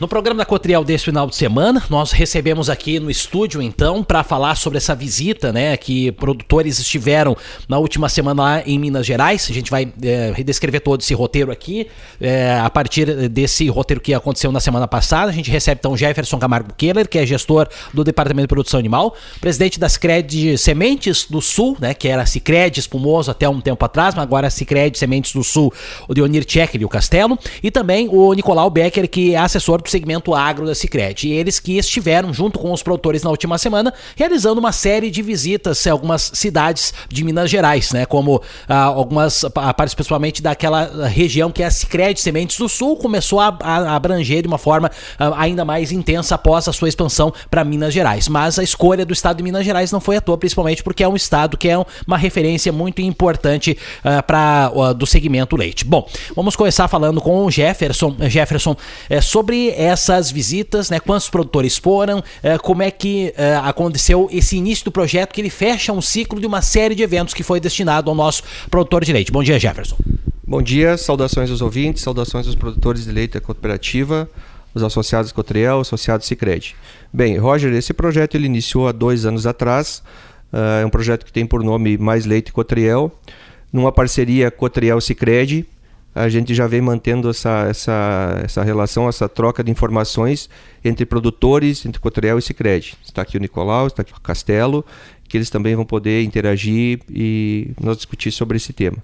No programa da Cotriel desse final de semana, nós recebemos aqui no estúdio, então, para falar sobre essa visita, né, que produtores estiveram na última semana lá em Minas Gerais. A gente vai redescrever todo esse roteiro aqui, a partir desse roteiro que aconteceu na semana passada. A gente recebe, então, Jefferson Camargo Keller, que é gestor do Departamento de Produção Animal, presidente da Sicredi Sementes do Sul, né, que era a Sicredi Espumoso até um tempo atrás, mas agora a Sicredi Sementes do Sul, o Leonir Tchecker e o Castelo, e também o Nicolau Becker, que é assessor do segmento agro da Sicredi. E eles que estiveram junto com os produtores na última semana realizando uma série de visitas em algumas cidades de Minas Gerais, né, como algumas partes principalmente daquela região que é a Sicredi Sementes do Sul, começou a abranger de uma forma ainda mais intensa após a sua expansão para Minas Gerais. Mas a escolha do estado de Minas Gerais não foi à toa, principalmente porque é um estado que é uma referência muito importante do segmento leite. Bom, vamos começar falando com o Jefferson sobre essas visitas, né? Quantos produtores foram, como é que aconteceu esse início do projeto, que ele fecha um ciclo de uma série de eventos que foi destinado ao nosso produtor de leite. Bom dia, Jefferson. Bom dia, saudações aos ouvintes, saudações aos produtores de leite da cooperativa, os associados Cotriel, associados Sicredi. Bem, Roger, esse projeto ele iniciou há 2 anos atrás, é um projeto que tem por nome Mais Leite Cotriel, numa parceria Cotriel-Sicredi. A gente já vem mantendo essa relação, essa troca de informações entre produtores, entre Cotriel e Sicredi. Está aqui o Nicolau, está aqui o Castelo, que eles também vão poder interagir e nós discutir sobre esse tema.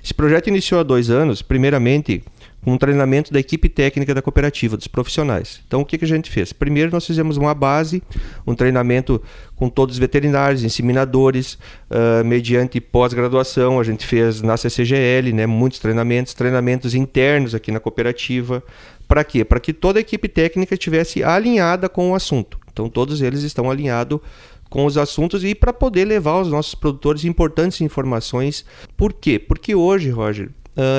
Esse projeto iniciou há 2 anos, primeiramente, com um treinamento da equipe técnica da cooperativa, dos profissionais. Então, o que a gente fez? Primeiro, nós fizemos uma base, um treinamento com todos os veterinários, inseminadores, mediante pós-graduação. A gente fez na CCGL, né, muitos treinamentos internos aqui na cooperativa. Para quê? Para que toda a equipe técnica estivesse alinhada com o assunto. Então, todos eles estão alinhados com os assuntos e para poder levar aos nossos produtores importantes informações. Por quê? Porque hoje, Roger,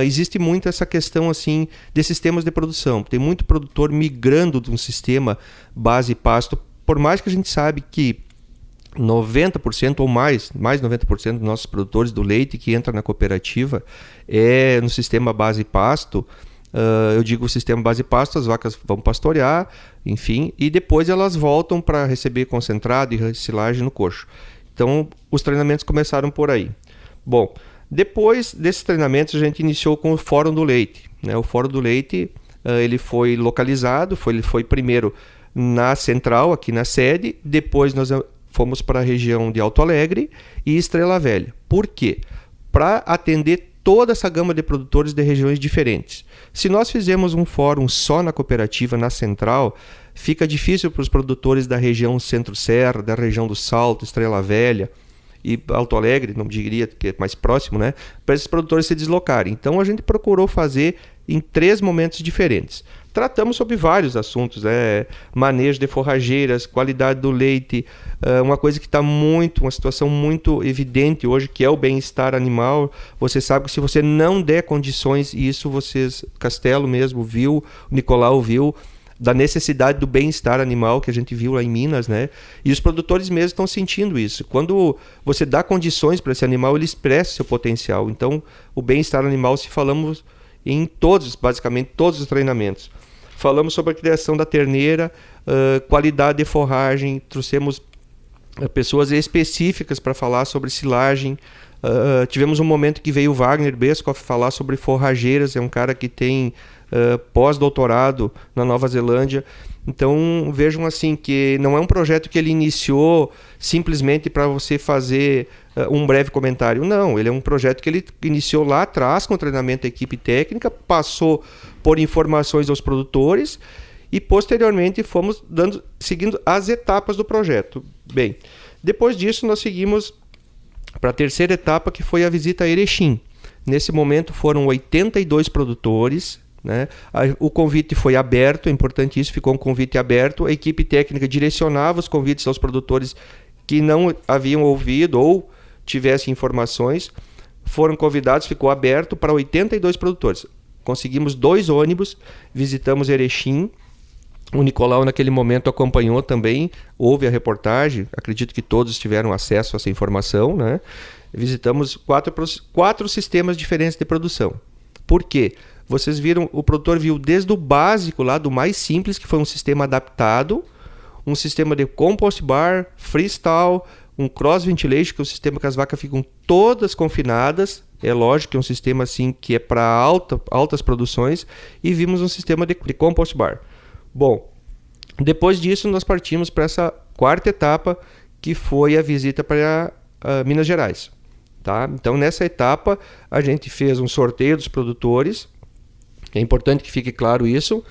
existe muito essa questão assim de sistemas de produção. Tem muito produtor migrando de um sistema base pasto, por mais que a gente sabe que 90% ou mais 90% dos nossos produtores do leite que entram na cooperativa é no sistema base pasto. Eu digo o sistema base pasto, as vacas vão pastorear, enfim, e depois elas voltam para receber concentrado e silagem no coxo. Então, os treinamentos começaram por aí. Bom, depois desses treinamentos, a gente iniciou com o Fórum do Leite, né? O Fórum do Leite ele foi localizado, ele foi primeiro na central, aqui na sede, depois nós fomos para a região de Alto Alegre e Estrela Velha. Por quê? Para atender toda essa gama de produtores de regiões diferentes. Se nós fizermos um fórum só na cooperativa, na central, fica difícil para os produtores da região Centro-Serra, da região do Salto, Estrela Velha e Alto Alegre, não diria que é mais próximo, né, para esses produtores se deslocarem. Então a gente procurou fazer em 3 momentos diferentes. Tratamos sobre vários assuntos, manejo de forrageiras, qualidade do leite, uma coisa que está uma situação muito evidente hoje, que é o bem-estar animal. Você sabe que se você não der condições, e isso vocês, Castelo mesmo viu, o Nicolau viu, da necessidade do bem-estar animal que a gente viu lá em Minas, né? E os produtores mesmo estão sentindo isso. Quando você dá condições para esse animal, ele expressa seu potencial. Então, o bem-estar animal, se falamos em basicamente todos os treinamentos. Falamos sobre a criação da terneira, qualidade de forragem, trouxemos pessoas específicas para falar sobre silagem. Tivemos um momento que veio o Wagner Beskoff falar sobre forrageiras, é um cara que tem pós-doutorado na Nova Zelândia. Então vejam assim que não é um projeto que ele iniciou simplesmente para você fazer um breve comentário. Não, ele é um projeto que ele iniciou lá atrás com treinamento da equipe técnica, passou por informações aos produtores e posteriormente fomos seguindo as etapas do projeto. Bem, depois disso nós seguimos para a terceira etapa, que foi a visita a Erechim. Nesse momento foram 82 produtores, né? O convite foi aberto, é importante isso, ficou um convite aberto. A equipe técnica direcionava os convites aos produtores que não haviam ouvido ou tivessem informações. Foram convidados, ficou aberto para 82 produtores. Conseguimos 2 ônibus, visitamos Erechim. O Nicolau naquele momento acompanhou também, houve a reportagem, acredito que todos tiveram acesso a essa informação, né? Visitamos 4 sistemas diferentes de produção. Por quê? vocês viram, o produtor viu desde o básico lá, do mais simples, que foi um sistema adaptado, um sistema de compost bar, freestyle, um cross ventilation, que é um sistema que as vacas ficam todas confinadas. É lógico que é um sistema assim que é para altas produções. E vimos um sistema de compost bar. Bom, depois disso nós partimos para essa quarta etapa, que foi a visita para Minas Gerais. Tá? Então nessa etapa a gente fez um sorteio dos produtores. É importante que fique claro isso.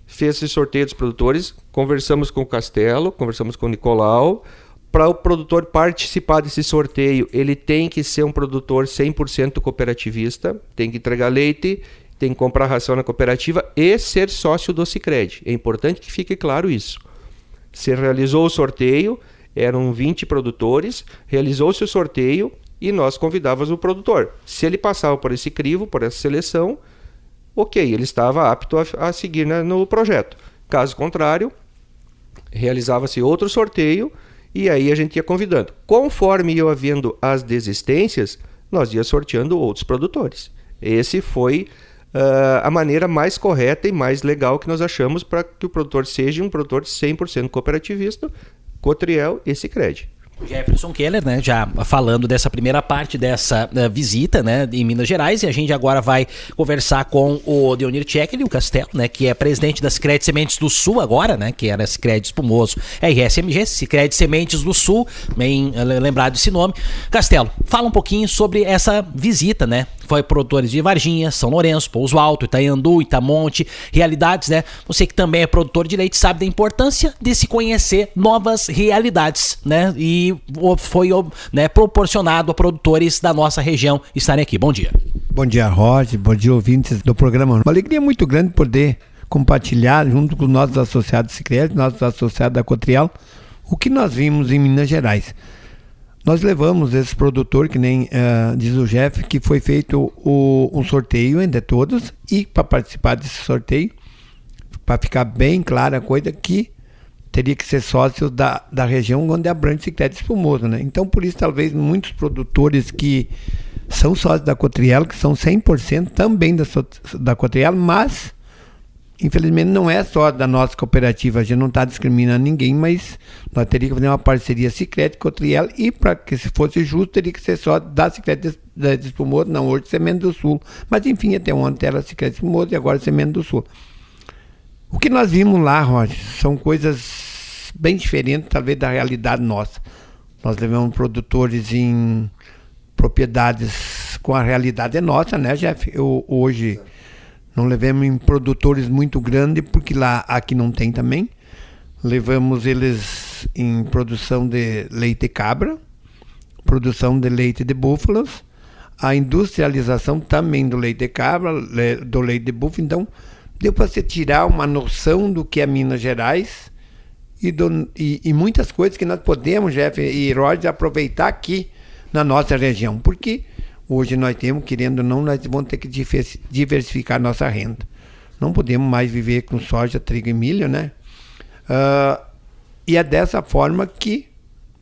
Fez esse sorteio dos produtores, conversamos com o Castelo, conversamos com o Nicolau. Para o produtor participar desse sorteio, ele tem que ser um produtor 100% cooperativista, tem que entregar leite, tem que comprar ração na cooperativa e ser sócio do Sicredi. É importante que fique claro isso. Se realizou o sorteio, eram 20 produtores, realizou-se o sorteio e nós convidávamos o produtor. Se ele passava por esse crivo, por essa seleção, ok, ele estava apto a seguir no projeto. Caso contrário, realizava-se outro sorteio e aí a gente ia convidando. Conforme ia havendo as desistências, nós ia sorteando outros produtores. Esse foi a maneira mais correta e mais legal que nós achamos para que o produtor seja um produtor 100% cooperativista, Cotriel e Sicredi. Jefferson Keller, né, já falando dessa primeira parte dessa visita, né, em Minas Gerais, e a gente agora vai conversar com o Deonir Tchekeli, o Castelo, né, que é presidente da Sicredi Sementes do Sul agora, né, que era Sicredi Espumoso RSMG, Sicredi Sementes do Sul, bem lembrado esse nome. Castelo, fala um pouquinho sobre essa visita, né, foi produtores de Varginha, São Lourenço, Pouso Alto, Itaiandu, Itamonte, realidades, né, você que também é produtor de leite sabe da importância de se conhecer novas realidades, né, e foi, né, proporcionado a produtores da nossa região estarem aqui. Bom dia. Bom dia, Roger. Bom dia, ouvintes do programa. Uma alegria muito grande poder compartilhar junto com nossos associados Sicredi, nossos associados da Cotriel, o que nós vimos em Minas Gerais. Nós levamos esse produtor, que nem diz o Jeff, que foi feito um sorteio entre todos, e para participar desse sorteio, para ficar bem clara a coisa, que teria que ser sócio da região onde abrange o Sicredi Espumoso, né? Então, por isso, talvez muitos produtores que são sócios da Cotriel, que são 100% também da Cotriel, mas, infelizmente, não é só da nossa cooperativa, a gente não está discriminando ninguém, mas nós teríamos que fazer uma parceria Sicredi Cotriel, e para que se fosse justo, teria que ser só da Sicredi Espumoso, não hoje Sementes do Sul. Mas, enfim, até ontem era Sicredi Espumoso e agora Sementes do Sul. O que nós vimos lá, Roger, são coisas bem diferentes, talvez, da realidade nossa. Nós levamos produtores em propriedades com a realidade nossa, né, Jeff? Hoje não levamos em produtores muito grandes, porque aqui não tem também. Levamos eles em produção de leite cabra, produção de leite de búfalos, a industrialização também do leite de cabra, do leite de búfalo. Então, deu para você tirar uma noção do que é Minas Gerais e muitas coisas que nós podemos, Jeff e Roger, aproveitar aqui na nossa região. Porque hoje nós temos, querendo ou não, nós vamos ter que diversificar nossa renda. Não podemos mais viver com soja, trigo e milho, né? E é dessa forma que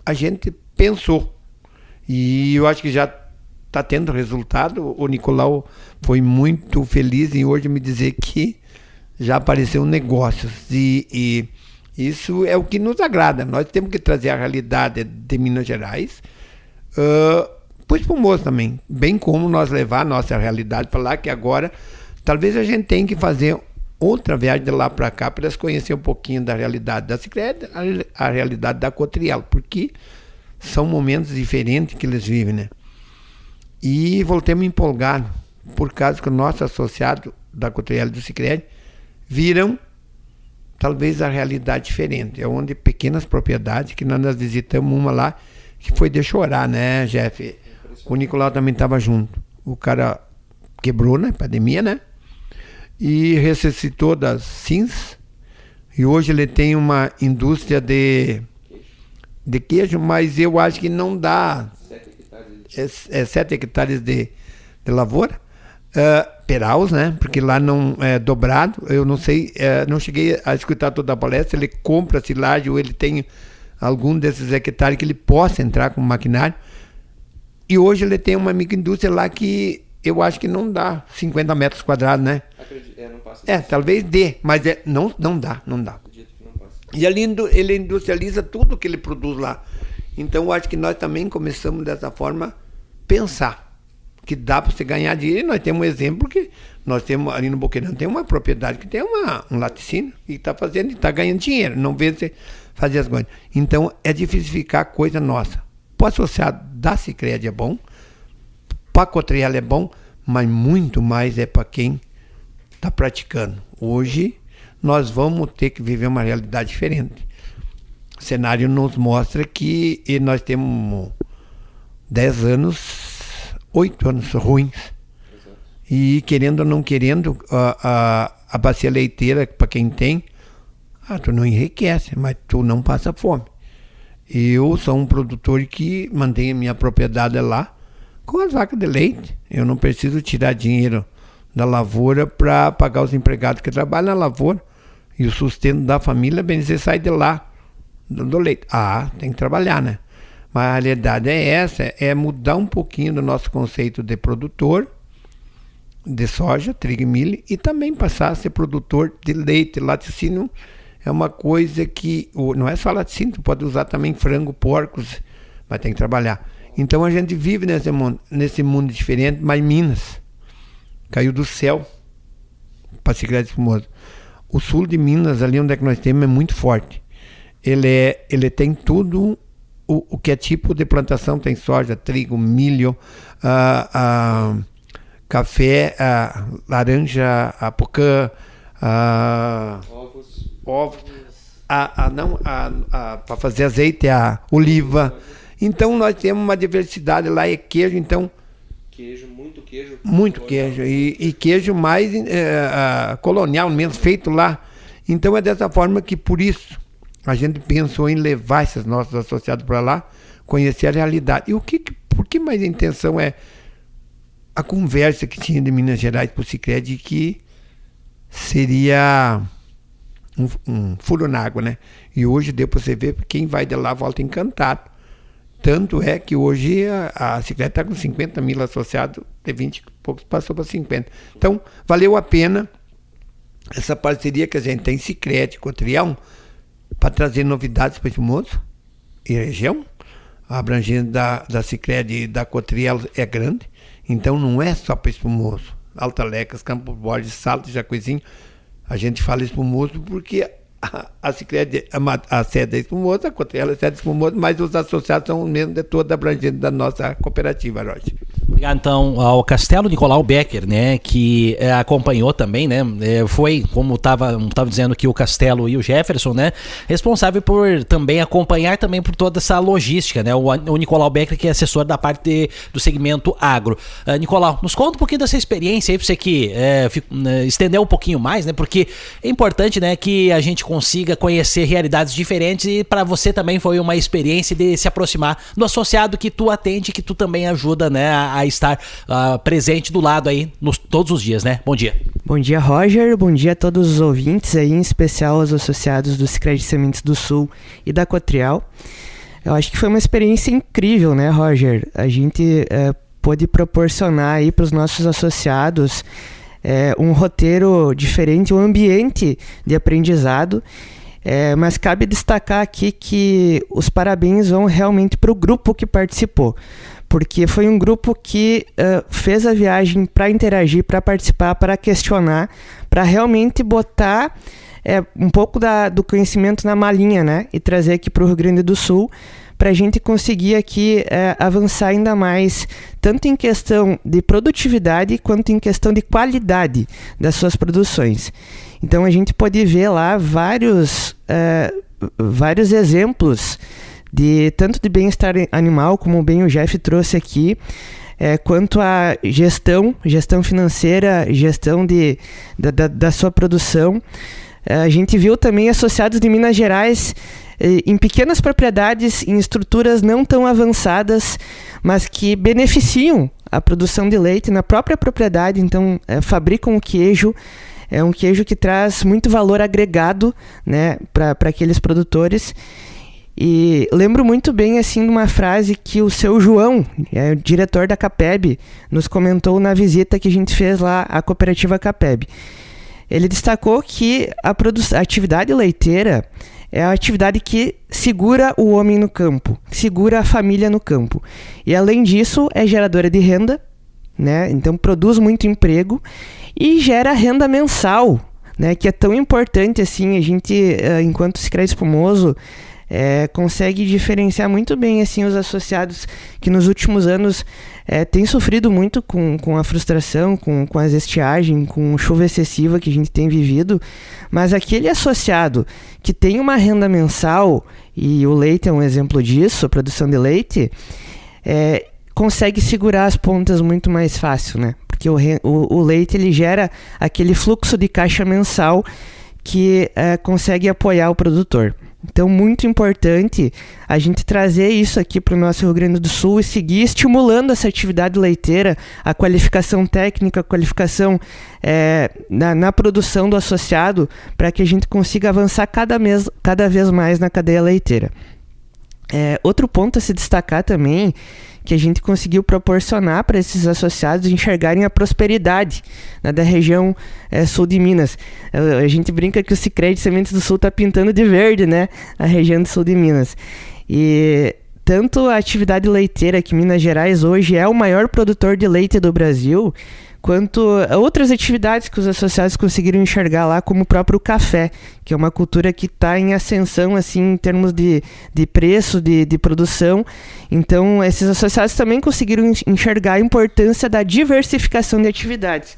a gente pensou. E eu acho que já está tendo resultado. O Nicolau foi muito feliz em hoje me dizer que já apareceu negócios, e isso é o que nos agrada. Nós temos que trazer a realidade de Minas Gerais para o Espumoso também, bem como nós levar a nossa realidade para lá, que agora talvez a gente tenha que fazer outra viagem de lá para cá para eles conhecer um pouquinho da realidade da Sicredi, a realidade da Cotriel, porque são momentos diferentes que eles vivem, né? E voltemos empolgados, por causa que o nosso associado da Cotriel e do Sicredi viram talvez a realidade diferente. É onde pequenas propriedades, que nós visitamos uma lá, que foi de chorar, né, Jeff? O Nicolau também estava junto. O cara quebrou na pandemia, né? E ressuscitou das cinzas. E hoje ele tem uma indústria de queijo, mas eu acho que não dá 7 hectares de lavoura. Peraus, né? Porque lá não é dobrado. Eu não sei, não cheguei a escutar toda a palestra. Ele compra silagem, ou ele tem algum desses hectares que ele possa entrar com maquinário. E hoje ele tem uma microindústria lá que eu acho que não dá 50 metros quadrados, né? Não passa. Talvez dê, mas não dá. E ele industrializa tudo que ele produz lá. Então eu acho que nós também começamos dessa forma pensar que dá para você ganhar dinheiro. E nós temos um exemplo que nós temos ali no Boqueirão, tem uma propriedade que tem um laticínio e está fazendo e está ganhando dinheiro. Não vê você fazer as coisas. Então é diversificar coisa nossa. Para o associado da Sicredi é bom, para a Cotriel é bom, mas muito mais é para quem está praticando. Hoje nós vamos ter que viver uma realidade diferente. O cenário nos mostra que nós temos 10 anos, 8 anos ruins. Exato. E querendo ou não querendo, a bacia leiteira, para quem tem, tu não enriquece, mas tu não passa fome. Eu sou um produtor que mantém a minha propriedade lá com as vacas de leite. Eu não preciso tirar dinheiro da lavoura para pagar os empregados que trabalham na lavoura. E o sustento da família, bem dizer, sai de lá, do leite. Tem que trabalhar, né? Mas a realidade é essa, é mudar um pouquinho do nosso conceito de produtor de soja, trigo e milho, e também passar a ser produtor de leite. Laticínio é uma coisa que, não é só laticínio, tu pode usar também frango, porcos, mas tem que trabalhar. Então a gente vive nesse mundo diferente, mas Minas caiu do céu para Sicredi Espumoso. O sul de Minas, ali onde é que nós temos, é muito forte. Ele tem tudo o que é tipo de plantação, tem soja, trigo, milho, café, laranja, apucã, ovos, para fazer azeite, a oliva. Então nós temos uma diversidade lá, é queijo, então... Muito queijo. E queijo mais colonial mesmo, feito lá. Então é dessa forma que, por isso, a gente pensou em levar esses nossos associados para lá, conhecer a realidade. E por que mais a intenção é a conversa que tinha de Minas Gerais para o Sicredi, que seria um furo na água, né? E hoje deu para você ver, quem vai de lá volta encantado. Tanto é que hoje a Sicredi está com 50 mil associados, de 20 e poucos passou para 50. Então, valeu a pena essa parceria que a gente tem, Sicredi, Cotriel, para trazer novidades para Espumoso e região. A abrangência da Sicredi e da Cotriel é grande, então não é só para Espumoso. Alta Lecas, Campo Borges, Salto, Jacuizinho, a gente fala Espumoso porque a Sicredi, a sede é Espumoso, a Cotriel é sede Espumoso, mas os associados são os mesmos de toda a abrangência da nossa cooperativa, Roger. Obrigado, então, ao Castelo Nicolau Becker, né, que acompanhou também, né, foi, como estava dizendo aqui o Castelo e o Jefferson, né, responsável por também acompanhar também por toda essa logística, né, o Nicolau Becker, que é assessor da parte do segmento agro. Nicolau, nos conta um pouquinho dessa experiência aí, para você que estender um pouquinho mais, né, porque é importante, né, que a gente consiga conhecer realidades diferentes, e para você também foi uma experiência de se aproximar do associado que tu atende, que tu também ajuda, né, a estar presente do lado aí todos os dias, né? Bom dia. Bom dia, Roger. Bom dia a todos os ouvintes aí, em especial aos associados do Sicredi Sementes do Sul e da Cotriel. Eu acho que foi uma experiência incrível, né, Roger? A gente pôde proporcionar aí para os nossos associados um roteiro diferente, um ambiente de aprendizado. Mas cabe destacar aqui que os parabéns vão realmente para o grupo que participou, porque foi um grupo que fez a viagem para interagir, para participar, para questionar, para realmente botar um pouco do conhecimento na malinha, né? E trazer aqui para o Rio Grande do Sul, para a gente conseguir aqui avançar ainda mais, tanto em questão de produtividade, quanto em questão de qualidade das suas produções. Então a gente pode ver lá vários exemplos tanto de bem-estar animal, como bem o Jeff trouxe aqui, quanto a gestão financeira, gestão da sua produção. A gente viu também associados de Minas Gerais em pequenas propriedades, em estruturas não tão avançadas, mas que beneficiam a produção de leite na própria propriedade. Então fabricam o queijo. É um queijo que traz muito valor agregado, né, para aqueles produtores. E lembro muito bem, assim, de uma frase que o seu João, o diretor da Capeb, nos comentou na visita que a gente fez lá à cooperativa Capeb. Ele destacou que a atividade leiteira é a atividade que segura o homem no campo, segura a família no campo. E além disso, é geradora de renda, né? Então produz muito emprego e gera renda mensal, né? Que é tão importante assim. A gente, enquanto Sicredi Espumoso, consegue diferenciar muito bem assim os associados que nos últimos anos têm sofrido muito com a frustração, com as estiagens, com chuva excessiva que a gente tem vivido, mas aquele associado que tem uma renda mensal, e o leite é um exemplo disso, a produção de leite, consegue segurar as pontas muito mais fácil, né? Porque o leite ele gera aquele fluxo de caixa mensal que consegue apoiar o produtor. Então, muito importante a gente trazer isso aqui para o nosso Rio Grande do Sul e seguir estimulando essa atividade leiteira, a qualificação técnica, a qualificação na produção do associado, para que a gente consiga avançar cada vez mais na cadeia leiteira. Outro ponto a se destacar também, que a gente conseguiu proporcionar para esses associados enxergarem a prosperidade, né, da região sul de Minas. A gente brinca que o Sicredi Sementes do Sul está pintando de verde, né, a região do sul de Minas. E tanto a atividade leiteira, que Minas Gerais hoje é o maior produtor de leite do Brasil, quanto outras atividades que os associados conseguiram enxergar lá, como o próprio café, que é uma cultura que está em ascensão assim, em termos de preço, de produção. Então, esses associados também conseguiram enxergar a importância da diversificação de atividades.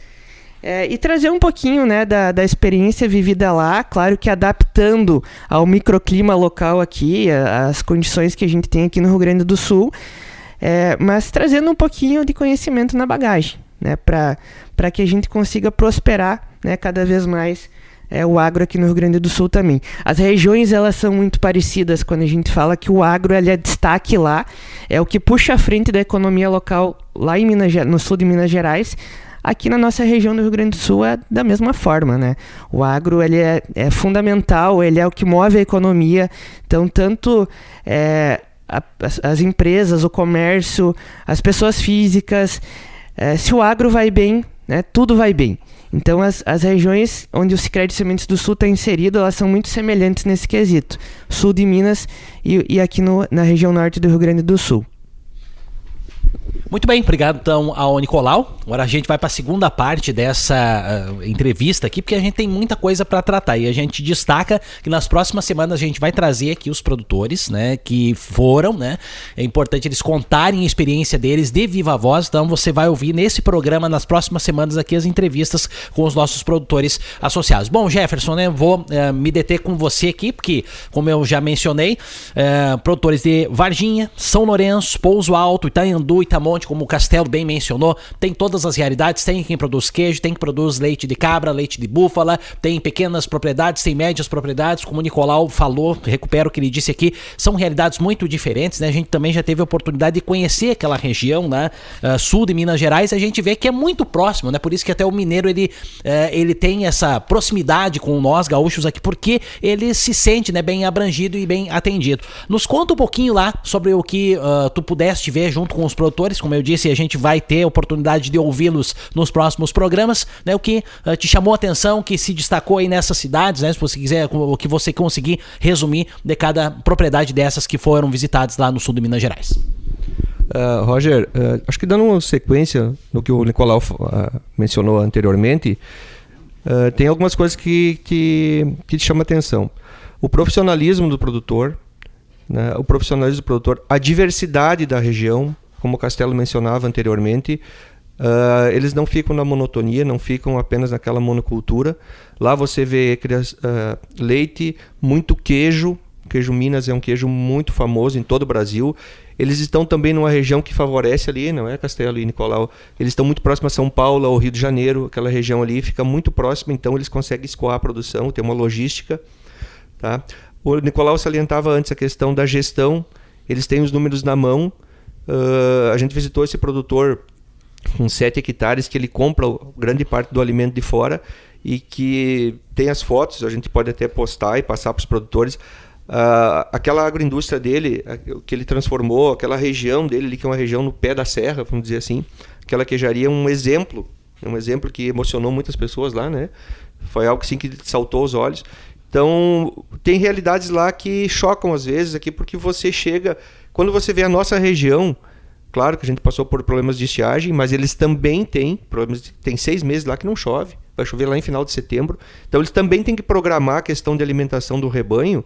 E trazer um pouquinho, né, da experiência vivida lá, claro que adaptando ao microclima local aqui, as condições que a gente tem aqui no Rio Grande do Sul, mas trazendo um pouquinho de conhecimento na bagagem, né, para que a gente consiga prosperar, né, cada vez mais o agro aqui no Rio Grande do Sul também. As regiões, elas são muito parecidas quando a gente fala que o agro ele é destaque lá, é o que puxa a frente da economia local lá em no sul de Minas Gerais. Aqui na nossa região do Rio Grande do Sul é da mesma forma, né? O agro ele é fundamental, ele é o que move a economia. Então, tanto as empresas, o comércio, as pessoas físicas, se o agro vai bem, né, tudo vai bem. Então, as regiões onde o Sicredi Sementes do Sul está inserido, elas são muito semelhantes nesse quesito. Sul de Minas e aqui na região norte do Rio Grande do Sul. Muito bem, obrigado então ao Nicolau. Agora a gente vai para a segunda parte dessa entrevista aqui, porque a gente tem muita coisa para tratar e a gente destaca que nas próximas semanas a gente vai trazer aqui os produtores, né, que foram, né, é importante eles contarem a experiência deles de viva voz. Então você vai ouvir nesse programa nas próximas semanas aqui as entrevistas com os nossos produtores associados. Bom, Jefferson, né, vou me deter com você aqui, porque como eu já mencionei, produtores de Varginha, São Lourenço, Pouso Alto, Itanhandu, Itamonte, como o Castelo bem mencionou, tem todas as realidades, tem quem produz queijo, tem quem produz leite de cabra, leite de búfala, tem pequenas propriedades, tem médias propriedades, como o Nicolau falou, recupero o que ele disse aqui, são realidades muito diferentes, né? A gente também já teve a oportunidade de conhecer aquela região, né, sul de Minas Gerais, a gente vê que é muito próximo, né? Por isso que até o mineiro, ele tem essa proximidade com nós gaúchos aqui, porque ele se sente, né, bem abrangido e bem atendido. Nos conta um pouquinho lá sobre o que tu pudeste ver junto com os produtores. Como eu disse, a gente vai ter a oportunidade de ouvi-los nos próximos programas, né? O que te chamou a atenção, que se destacou aí nessas cidades, né? Se você quiser, o que você conseguir resumir de cada propriedade dessas que foram visitadas lá no sul de Minas Gerais. Roger, acho que dando uma sequência no que o Nicolau mencionou anteriormente, tem algumas coisas que te chamam a atenção. O profissionalismo do produtor, né? O profissionalismo do produtor, a diversidade da região, como o Castelo mencionava anteriormente, eles não ficam na monotonia, não ficam apenas naquela monocultura. Lá você vê leite, muito queijo. Queijo Minas é um queijo muito famoso em todo o Brasil. Eles estão também numa região que favorece ali, não é, Castelo e Nicolau? Eles estão muito próximos a São Paulo, ao Rio de Janeiro, aquela região ali fica muito próxima, então eles conseguem escoar a produção, tem uma logística. Tá? O Nicolau salientava antes a questão da gestão, eles têm os números na mão. A gente visitou esse produtor com 7 hectares que ele compra grande parte do alimento de fora e que tem as fotos, a gente pode até postar e passar para os produtores. aquela agroindústria dele, que ele transformou, aquela região dele, que é uma região no pé da serra, vamos dizer assim, aquela queijaria é um exemplo que emocionou muitas pessoas lá, né? Foi algo assim, que saltou aos olhos. Então, tem realidades lá que chocam às vezes aqui, porque você chega... Quando você vê a nossa região, claro que a gente passou por problemas de estiagem, mas eles também têm problemas. Tem 6 meses lá que não chove, vai chover lá em final de setembro. Então, eles também têm que programar a questão de alimentação do rebanho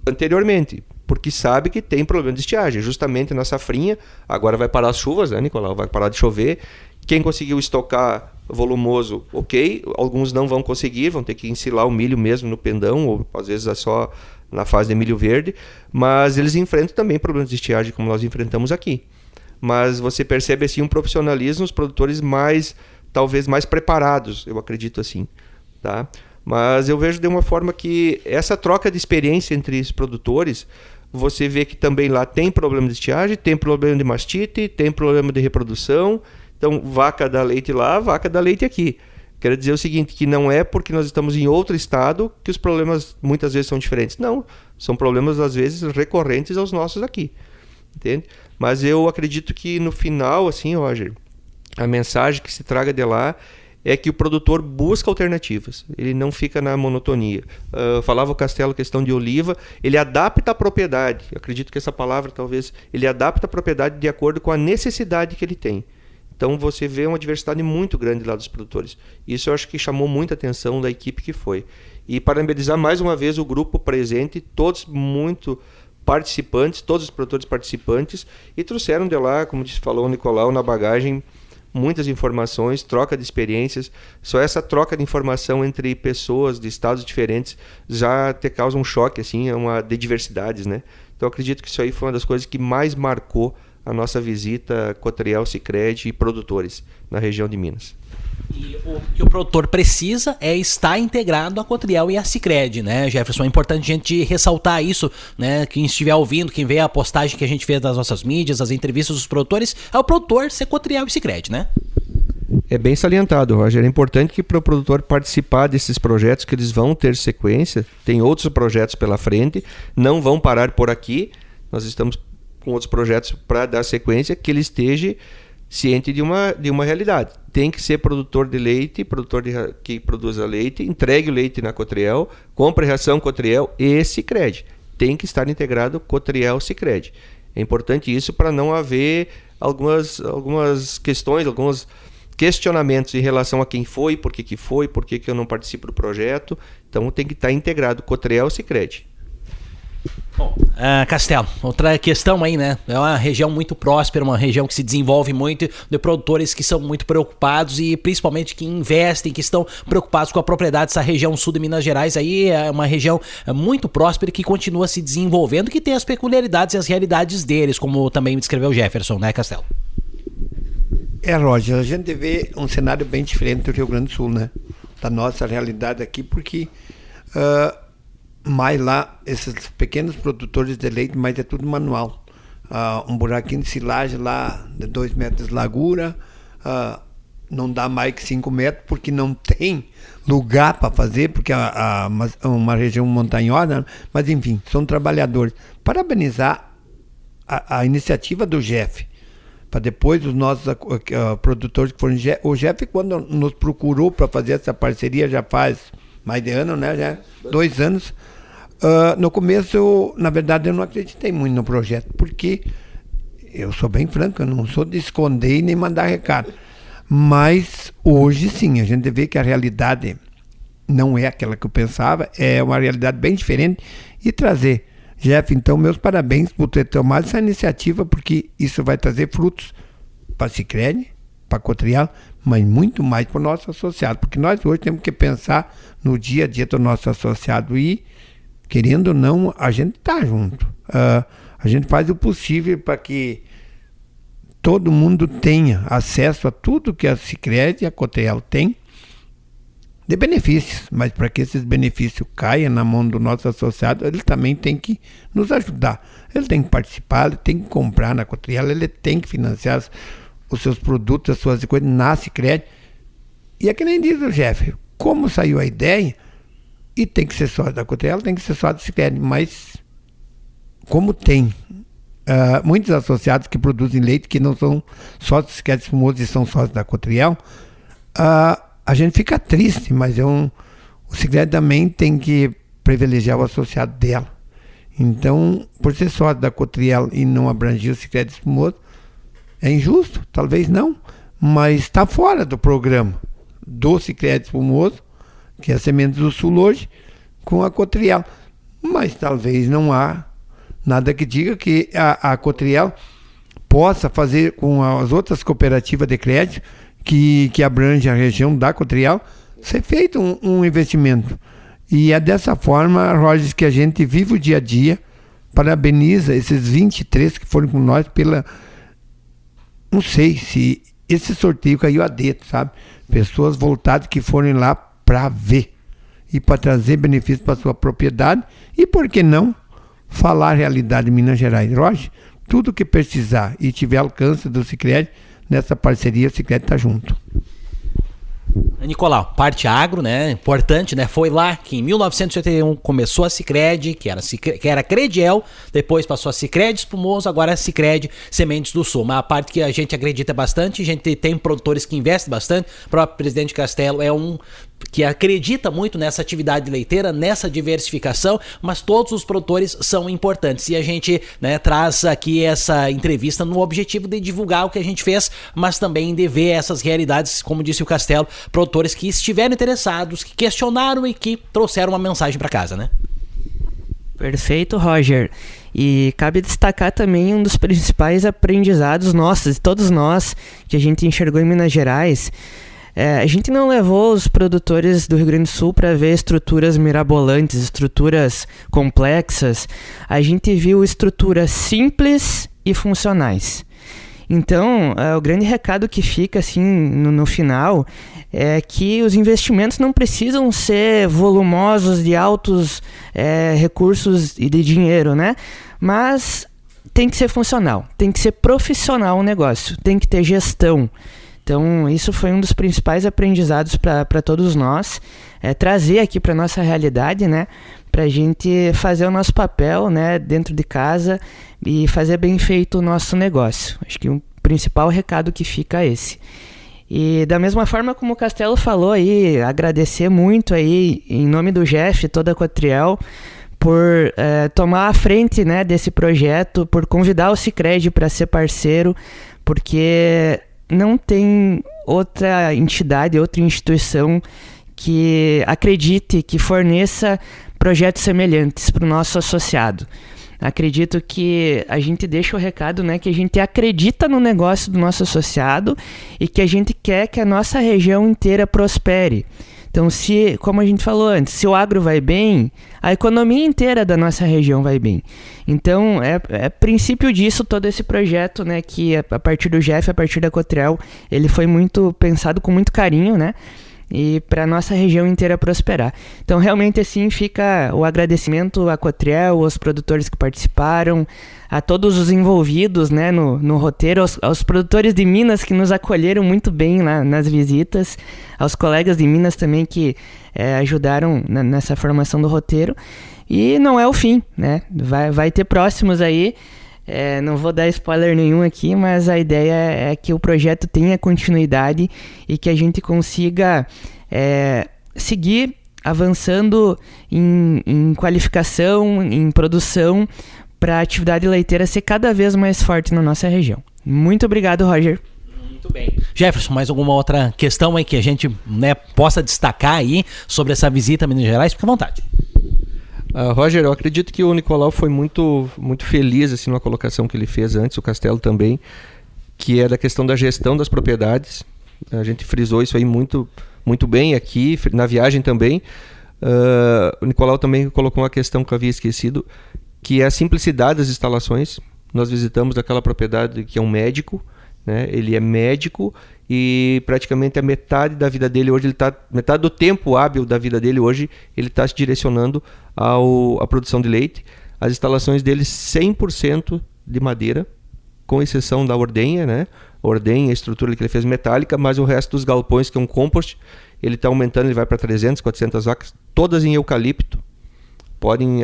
anteriormente, porque sabe que tem problema de estiagem. Justamente na safrinha, agora vai parar as chuvas, né, Nicolau? Vai parar de chover. Quem conseguiu estocar volumoso, ok. Alguns não vão conseguir, vão ter que ensilar o milho mesmo no pendão, ou às vezes é só na fase de milho verde. Mas eles enfrentam também problemas de estiagem, como nós enfrentamos aqui. Mas você percebe assim um profissionalismo, os produtores talvez mais preparados, eu acredito assim, tá? Mas eu vejo de uma forma que essa troca de experiência entre os produtores, você vê que também lá tem problema de estiagem, tem problema de mastite, tem problema de reprodução. Então, vaca dá leite lá, vaca dá leite aqui. Quero dizer o seguinte, que não é porque nós estamos em outro estado que os problemas muitas vezes são diferentes. Não, são problemas às vezes recorrentes aos nossos aqui. Entende? Mas eu acredito que no final, assim, Roger, a mensagem que se traga de lá é que o produtor busca alternativas. Ele não fica na monotonia. Falava o Castelo, questão de oliva, ele adapta a propriedade. Eu acredito que essa palavra, talvez, ele adapta a propriedade de acordo com a necessidade que ele tem. Então você vê uma diversidade muito grande lá dos produtores. Isso eu acho que chamou muita atenção da equipe que foi. E parabenizar mais uma vez o grupo presente, todos muito participantes, todos os produtores participantes, e trouxeram de lá, como falou o Nicolau, na bagagem, muitas informações, troca de experiências. Só essa troca de informação entre pessoas de estados diferentes já te causa um choque, assim, de diversidades, né? Então eu acredito que isso aí foi uma das coisas que mais marcou a nossa visita Cotriel, Sicredi e produtores na região de Minas. E o que o produtor precisa é estar integrado à Cotriel e à Sicredi, né, Jefferson? É importante a gente ressaltar isso, né? Quem estiver ouvindo, quem vê a postagem que a gente fez das nossas mídias, as entrevistas dos produtores, é o produtor ser Cotriel e Sicredi, né? É bem salientado, Roger. É importante que para o produtor participar desses projetos, que eles vão ter sequência, tem outros projetos pela frente, não vão parar por aqui. Nós estamos com outros projetos para dar sequência, que ele esteja ciente de uma realidade. Tem que ser produtor de leite, que produza leite, entregue o leite na Cotriel, compre ração Cotriel e Sicredi. Tem que estar integrado Cotriel Sicredi. É importante isso para não haver algumas questões, alguns questionamentos em relação a quem foi, por que foi, por que eu não participo do projeto. Então tem que estar integrado Cotriel Sicredi. Bom, Castelo, outra questão aí, né? É uma região muito próspera, uma região que se desenvolve muito, de produtores que são muito preocupados e principalmente que investem, que estão preocupados com a propriedade dessa região sul de Minas Gerais. Aí é uma região muito próspera que continua se desenvolvendo, que tem as peculiaridades e as realidades deles, como também descreveu o Jefferson, né, Castelo? Roger, a gente vê um cenário bem diferente do Rio Grande do Sul, né? Da nossa realidade aqui, porque mais lá, esses pequenos produtores de leite, mas é tudo manual. Um buraquinho de silagem lá de 2 metros de largura, não dá mais que 5 metros, porque não tem lugar para fazer, porque é uma região montanhosa, mas enfim, são trabalhadores. Parabenizar a iniciativa do Jeff, para depois os nossos produtores que foram... O Jeff, quando nos procurou para fazer essa parceria, já faz mais de ano, né? Já 2 anos. No começo, na verdade, eu não acreditei muito no projeto, porque eu sou bem franco, eu não sou de esconder e nem mandar recado. Mas hoje sim, a gente vê que a realidade não é aquela que eu pensava, é uma realidade bem diferente. E trazer, Jeff, então, meus parabéns por ter tomado essa iniciativa, porque isso vai trazer frutos para a Sicredi, para a Cotriel, mas muito mais para o nosso associado, porque nós hoje temos que pensar no dia a dia do nosso associado e, querendo ou não, a gente está junto. A gente faz o possível para que todo mundo tenha acesso a tudo que a Sicredi e a Cotriel tem de benefícios, mas para que esses benefícios caiam na mão do nosso associado, ele também tem que nos ajudar. Ele tem que participar, ele tem que comprar na Cotriel, ele tem que financiar os seus produtos, as suas coisas na Sicredi. E é que nem diz o Jeff, como saiu a ideia, e tem que ser sócio da Cotriel, tem que ser sócio do Sicredi, mas como tem muitos associados que produzem leite que não são sócios do Sicredi Espumoso e são sócios da Cotriel, a gente fica triste, mas o Sicredi também tem que privilegiar o associado dela. Então, por ser sócio da Cotriel e não abranger o Sicredi Espumoso, é injusto, talvez não, mas está fora do programa do Sicredi Espumoso, que é a Sementes do Sul hoje, com a Cotriel. Mas talvez não há nada que diga que a Cotriel possa fazer com as outras cooperativas de crédito que abrangem a região da Cotriel, ser feito um investimento. E é dessa forma, Rogers, que a gente vive o dia a dia, parabeniza esses 23 que foram com nós pela... Não sei se esse sorteio caiu a dedo, sabe? Pessoas voltadas que foram lá para ver e para trazer benefícios para sua propriedade e, por que não, falar a realidade de Minas Gerais. Roger, tudo que precisar e tiver alcance do Sicredi, nessa parceria o Sicredi está junto. Nicolau, parte agro, né? Importante, né? Foi lá que em 1981 começou a Sicredi, que era Crediel, depois passou a Sicredi Espumoso, agora é Sicredi Sementes do Sul. Uma parte que a gente acredita bastante, a gente tem produtores que investem bastante. O próprio presidente Castelo é um que acredita muito nessa atividade leiteira, nessa diversificação, mas todos os produtores são importantes. E a gente, né, traz aqui essa entrevista no objetivo de divulgar o que a gente fez, mas também de ver essas realidades, como disse o Castelo, produtores que estiveram interessados, que questionaram e que trouxeram uma mensagem para casa, né? Perfeito, Roger. E cabe destacar também um dos principais aprendizados nossos, de todos nós, que a gente enxergou em Minas Gerais. A gente não levou os produtores do Rio Grande do Sul para ver estruturas mirabolantes, estruturas complexas. A gente viu estruturas simples e funcionais. Então, o grande recado que fica assim no final é que os investimentos não precisam ser volumosos, de altos recursos e de dinheiro, né? Mas tem que ser funcional, tem que ser profissional o negócio, tem que ter gestão. Então, isso foi um dos principais aprendizados para todos nós, trazer aqui para a nossa realidade, né, para a gente fazer o nosso papel, né, dentro de casa e fazer bem feito o nosso negócio. Acho que o principal recado que fica é esse. E da mesma forma como o Castelo falou aí, agradecer muito aí, em nome do Jeff e toda a Cotriel, por tomar a frente, né, desse projeto, por convidar o Sicredi para ser parceiro, porque não tem outra entidade, outra instituição que acredite, que forneça projetos semelhantes para o nosso associado. Acredito que a gente deixa o recado, né, que a gente acredita no negócio do nosso associado e que a gente quer que a nossa região inteira prospere. Então, como a gente falou antes, se o agro vai bem, a economia inteira da nossa região vai bem. Então, é princípio disso todo esse projeto, né, que a partir do Jeff, a partir da Cotriel, ele foi muito pensado com muito carinho, né, e para a nossa região inteira prosperar. Então, realmente, assim, fica o agradecimento à Cotriel, aos produtores que participaram, a todos os envolvidos, né, no roteiro, aos produtores de Minas que nos acolheram muito bem lá nas visitas, aos colegas de Minas também que ajudaram nessa formação do roteiro. E não é o fim, né? Vai ter próximos aí. Não vou dar spoiler nenhum aqui, mas a ideia é que o projeto tenha continuidade e que a gente consiga seguir avançando em qualificação, em produção, para a atividade leiteira ser cada vez mais forte na nossa região. Muito obrigado, Roger. Muito bem. Jefferson, mais alguma outra questão aí que a gente, né, possa destacar aí sobre essa visita a Minas Gerais? Fique à vontade. Roger, eu acredito que o Nicolau foi muito, muito feliz assim, na colocação que ele fez antes, o Castelo também, que é da questão da gestão das propriedades. A gente frisou isso aí muito, muito bem aqui, na viagem também. O Nicolau também colocou uma questão que eu havia esquecido, que é a simplicidade das instalações. Nós visitamos aquela propriedade que é um médico, né? Ele é médico e praticamente a metade da vida dele hoje, metade do tempo hábil da vida dele hoje, ele está se direcionando à produção de leite. As instalações dele 100% de madeira, com exceção da ordenha, né? A ordenha, a estrutura que ele fez metálica, mas o resto dos galpões, que é um compost, ele está aumentando, ele vai para 300, 400 vacas, todas em eucalipto.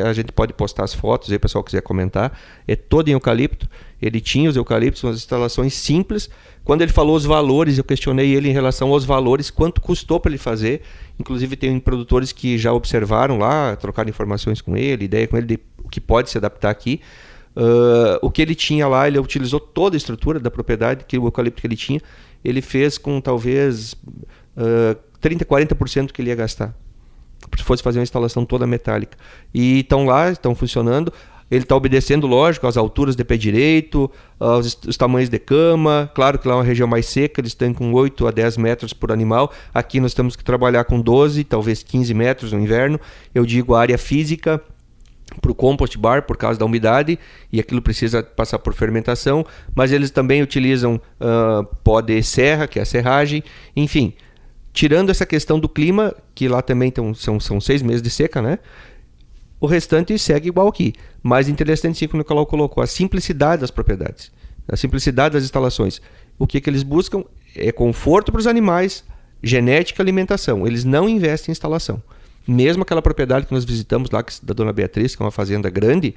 A gente pode postar as fotos aí, o pessoal quiser comentar. É todo em eucalipto. Ele tinha os eucaliptos, umas instalações simples. Quando ele falou os valores, eu questionei ele em relação aos valores, quanto custou para ele fazer. Inclusive tem produtores que já observaram lá, trocaram informações com ele, ideia com ele de o que pode se adaptar aqui. O que ele tinha lá, ele utilizou toda a estrutura da propriedade, que o eucalipto que ele tinha, ele fez com talvez 30%, 40% que ele ia gastar. Se fosse fazer uma instalação toda metálica. E estão lá, estão funcionando. Ele está obedecendo, lógico, às alturas de pé direito, os tamanhos de cama. Claro que lá é uma região mais seca, eles estão com 8 a 10 metros por animal. Aqui nós temos que trabalhar com 12, talvez 15 metros no inverno. Eu digo a área física para o compost bar por causa da umidade, e aquilo precisa passar por fermentação. Mas eles também utilizam pó de serra, que é a serragem. Enfim, tirando essa questão do clima, que lá também são 6 meses de seca, né? O restante segue igual aqui. Mas interessante sim, como o Nicolau colocou, a simplicidade das propriedades, a simplicidade das instalações. O que eles buscam é conforto para os animais, genética e alimentação. Eles não investem em instalação. Mesmo aquela propriedade que nós visitamos lá, da Dona Beatriz, que é uma fazenda grande,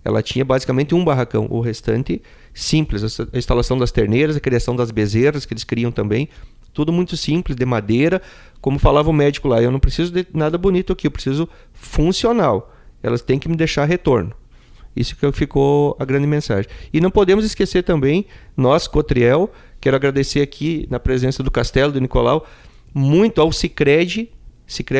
ela tinha basicamente um barracão. O restante, simples. A instalação das terneiras, a criação das bezerras, que eles criam também. Tudo muito simples, de madeira. Como falava o médico lá, eu não preciso de nada bonito aqui, eu preciso funcional. Elas têm que me deixar retorno. Isso que ficou a grande mensagem. E não podemos esquecer também, nós, Cotriel, quero agradecer aqui na presença do Castelo, do Nicolau, muito ao Sicredi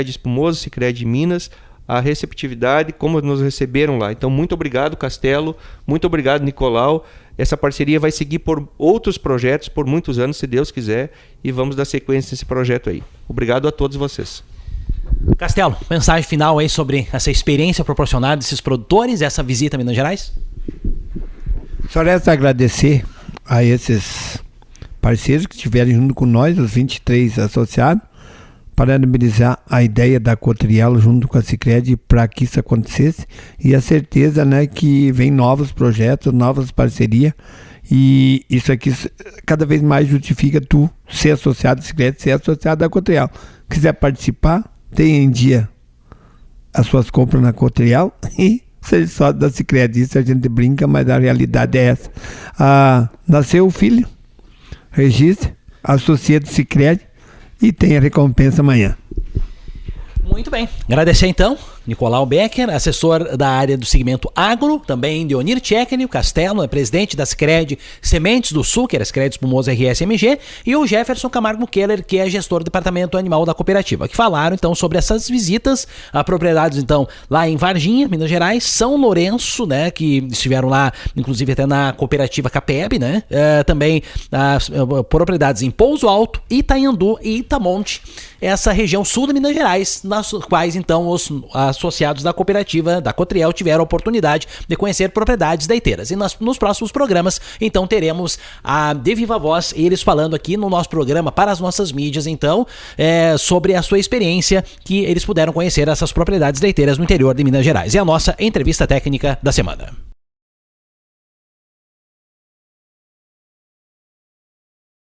Espumoso, Sicredi Minas, a receptividade, como nos receberam lá. Então, muito obrigado, Castelo, muito obrigado, Nicolau. Essa parceria vai seguir por outros projetos, por muitos anos, se Deus quiser, e vamos dar sequência nesse projeto aí. Obrigado a todos vocês. Castelo, mensagem final aí sobre essa experiência proporcionada desses produtores, essa visita a Minas Gerais? Só resta agradecer a esses parceiros que estiveram junto com nós, os 23 associados, parabenizar a ideia da Cotriel junto com a Sicredi para que isso acontecesse, e a certeza, né, que vem novos projetos, novas parcerias, e isso aqui cada vez mais justifica tu ser associado da Sicredi, ser associado da Cotriel. Quiser participar, tenha em dia as suas compras na Cotriel e seja só da Sicredi. Isso a gente brinca, mas a realidade é essa. Nasceu o filho, registre, associa do Sicredi e tem a recompensa amanhã. Muito bem. Agradecer então Nicolau Becker, assessor da área do segmento agro, também Dionir Tchekny, o Castelo, é presidente da Sicredi Sementes do Sul, que era Sicredi Espumoso RSMG, e o Jefferson Camargo Keller, que é gestor do departamento animal da cooperativa, que falaram então sobre essas visitas a propriedades então lá em Varginha, Minas Gerais, São Lourenço, né, que estiveram lá inclusive até na cooperativa Capeb, né, também as propriedades em Pouso Alto, Itaiandu e Itamonte, essa região sul de Minas Gerais, nas quais então os associados da cooperativa da Cotriel tiveram a oportunidade de conhecer propriedades leiteiras. E nos próximos programas, então, teremos de viva voz eles falando aqui no nosso programa para as nossas mídias, então, sobre a sua experiência que eles puderam conhecer essas propriedades leiteiras no interior de Minas Gerais. É a nossa entrevista técnica da semana.